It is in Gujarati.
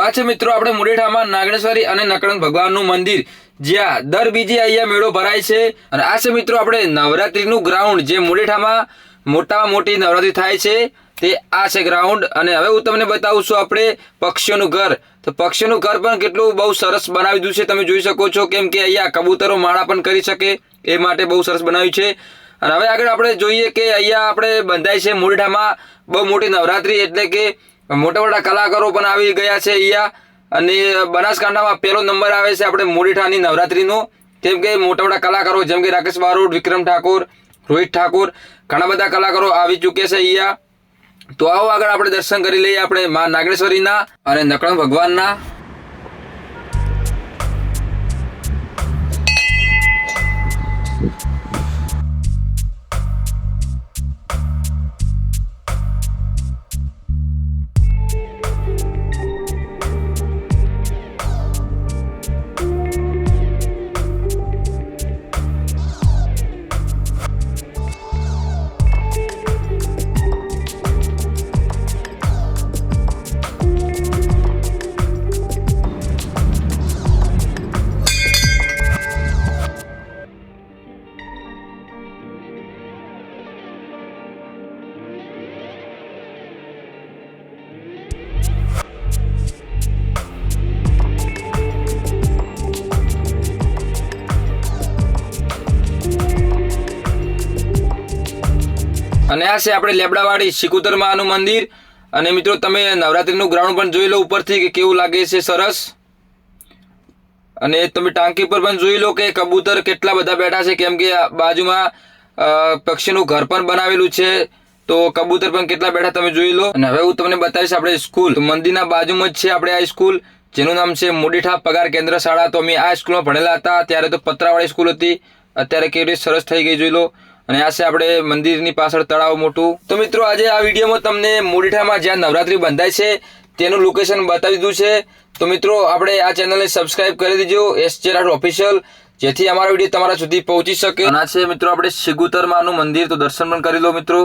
આ છે મિત્રો આપણે મુડેઠામાં નાગણેશ્વરી અને નકળંગ ભગવાનનું મંદિર, જ્યાં દર બીજે અહીંયા મેળો ભરાય છે। અને આ છે મિત્રો આપણે નવરાત્રીનું ગ્રાઉન્ડ, જે મુડેઠામાં મોટામાં મોટી નવરાત્રી થાય છે તે આ છે ગ્રાઉન્ડ। અને હવે હું તમને બતાવું છું આપણે પક્ષીઓનું ઘર। તો પક્ષીઓનું ઘર પણ કેટલું બહુ સરસ બનાવી દીધું છે, તમે જોઈ શકો છો, કેમ કે અહીંયા કબૂતરો માળા પણ કરી શકે એ માટે બહુ સરસ બનાવ્યું છે। અને હવે આગળ આપણે જોઈએ કે અહીંયા આપણે બંધાય છે મુડેઠામાં બહુ મોટી નવરાત્રી, એટલે કે મોટા મોટા કલાકારો પણ આવી ગયા છે અહીંયા। અને બનાસકાંઠામાં પહેલો નંબર આવે છે આપણે મુડેઠાની નવરાત્રીનો, કેમ કે મોટા મોટા કલાકારો જેમ કે રાકેશ બારોટ, વિક્રમ ઠાકોર, રોહિત ઠાકોર, ઘણા બધા કલાકારો આવી ચૂક્યા છે અહીંયા। તો આવો આગળ આપણે દર્શન કરી લઈએ આપણે માં નાગણેશ્વરીના અને નકળંગ ભગવાનના। અને આ છે આપણે લેબડાવાડી શિકુતર માનું મંદિર। અને મિત્રો તમે નવરાત્રીનું ગ્રાઉન્ડ પણ જોઈ લો ઉપરથી કે કેવું લાગે છે, સરસ। અને તમે ટાંકી પર પણ જોઈ લો કે કબૂતર કેટલા બધા બેઠા છે, કેમ કે બાજુમાં પક્ષીનું ઘર પણ બનાવેલું છે, તો કબૂતર પણ કેટલા બેઠા તમે જોઈ લો। અને હવે હું તમને બતાવીશ આપણે સ્કૂલ, તો મંદિરના બાજુમાં જ છે આપણે આ સ્કૂલ, જેનું નામ છે મુડેઠા પગાર કેન્દ્ર શાળા। તો અમે આ સ્કૂલમાં ભણેલા હતા, ત્યારે તો પતરાવાળી સ્કૂલ હતી, અત્યારે કેવી સરસ થઈ ગઈ જોઈ લો। અને આ છે આપણે મંદિરની પાછળ તળાવ મોટું। તો મિત્રો આજે આ વિડીયોમાં તમને મુડેઠામાં જ્યાં નવરાત્રી બંધાય છે તેનું લોકેશન બતાવી દીધું છે। તો મિત્રો આપણે આ ચેનલને સબસ્ક્રાઇબ કરી દેજો, SJ રાઠોડ ઓફિશિયલ, જેથી અમારો વિડીયો તમારા સુધી પહોંચી શકે। અને આ છે મિત્રો આપણે શિકુતર માનું મંદિર, તો દર્શન પણ કરી લો મિત્રો।